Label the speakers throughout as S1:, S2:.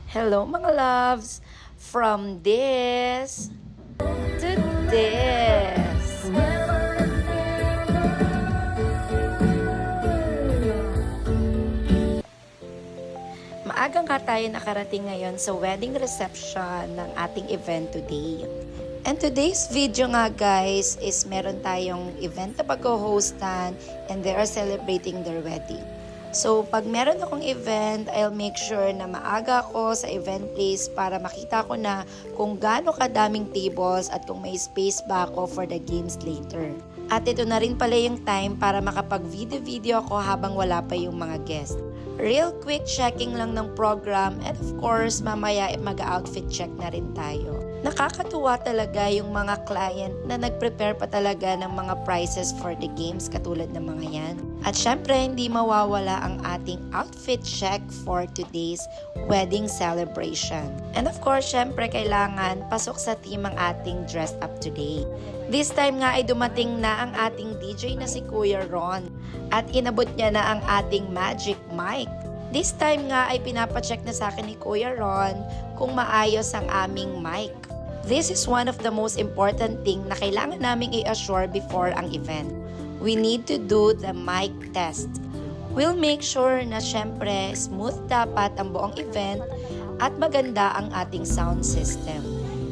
S1: Hello mga loves! From this to this. Maaga nga tayo nakarating ngayon sa wedding reception ng ating event today. And today's video nga guys is meron tayong event na pag-hostan and they are celebrating their wedding. So, pag meron akong event, I'll make sure na maaga ako sa event place para makita ko na kung gaano kadaming tables at kung may space ba ako for the games later. At ito na rin pala yung time para makapag-video ako habang wala pa yung mga guests. Real quick checking lang ng program and of course, mamaya mag-outfit check na rin tayo. Nakakatuwa talaga yung mga client na nag-prepare pa talaga ng mga prizes for the games katulad ng mga yan. At syempre, hindi mawawala ang ating outfit check for today's wedding celebration. And of course, syempre, kailangan pasok sa team ang ating dress up today. This time nga ay dumating na ang ating DJ na si Kuya Ron at inabot niya na ang ating magic mic. This time nga ay pinapacheck na sa akin ni Kuya Ron kung maayos ang aming mic. This is one of the most important thing na kailangan naming i-assure before ang event. We need to do the mic test. We'll make sure na syempre smooth dapat ang buong event at maganda ang ating sound system.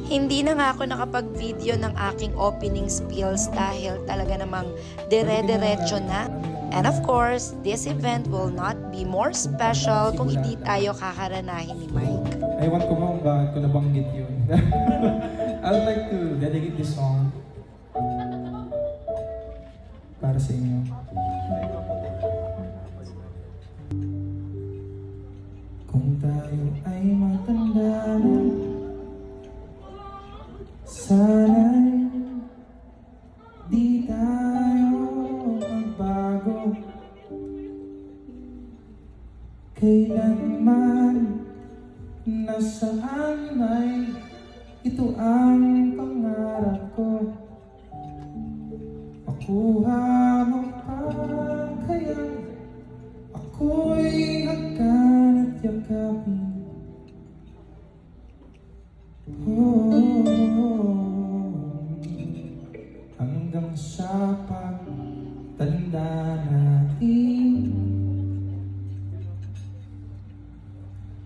S1: Hindi na nga ako nakapag-video ng aking opening spills dahil talaga namang dire-diretso na. And of course, this event will not be more special kung hindi tayo kakaranahin ni Mike.
S2: Ewan ko kung bakit ko nabanggit yun. I would like to dedicate this song para sa inyo. Kung tayo ay matanda na, sana'y di tayo magbago. Kailanman, nasaan ay ito ang pangarap ko. Makuha mo pa kaya ako'y hagkan at yakapin. Hanggang sa pagtanda natin,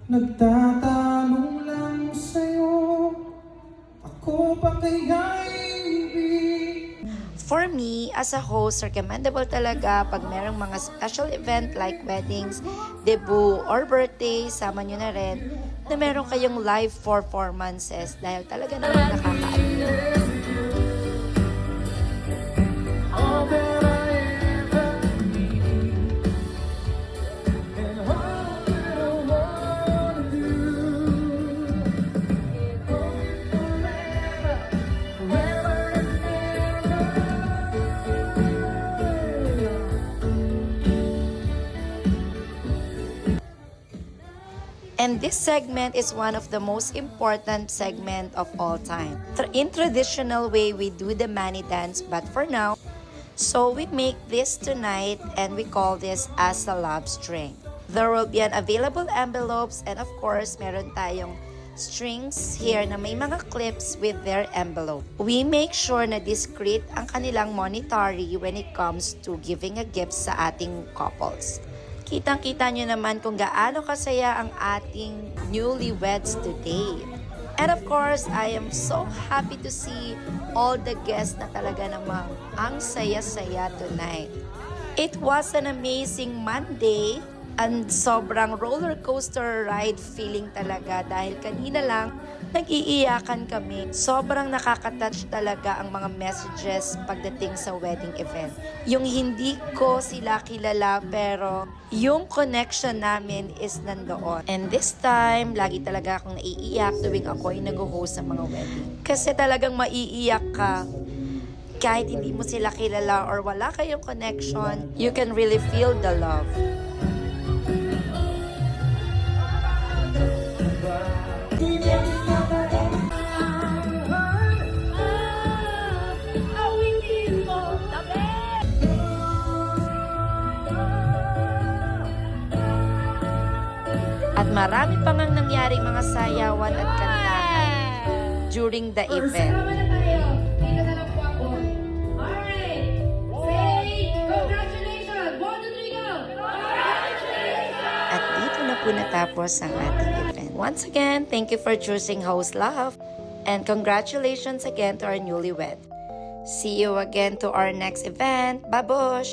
S2: nagtatanong lang sa'yo, ako ba kaya'y ibig?
S1: For me, as a host, recommendable talaga pag merong mga special event like weddings, debut, or birthday, sama nyo na rin na meron kayong live performances dahil talaga naman nakaka-admire. And this segment is one of the most important segment of all time. In traditional way, we do the mani dance, but for now, so we make this tonight and we call this as a love string. There will be an available envelopes and of course, meron tayong strings here na may mga clips with their envelope. We make sure na discreet ang kanilang monetary when it comes to giving a gift sa ating couples. Kitang-kita nyo naman kung gaano kasaya ang ating newlyweds today. And of course, I am so happy to see all the guests na talaga namang ang saya-saya tonight. It was an amazing Monday and sobrang roller coaster ride feeling talaga dahil kanina lang nag-iiyakan kami. Sobrang nakaka-touch talaga ang mga messages pagdating sa wedding event. Yung hindi ko sila kilala pero yung connection namin is nandoon. And this time, lagi talaga akong naiiyak tuwing ako ay nag-host sa mga wedding. Kasi talagang maiiyak ka kahit hindi mo sila kilala or wala kayong connection, you can really feel the love. At marami pa ngang mangyaring mga sayawan at kantahan during the event.
S3: Sama na tayo. Dito na lang po ako. Alright. Say, congratulations. 1, 2, 3, go. Congratulations.
S1: At dito na po natapos ang ating event. Once again, thank you for choosing Host Love. And congratulations again to our newlywed. See you again to our next event. Babush!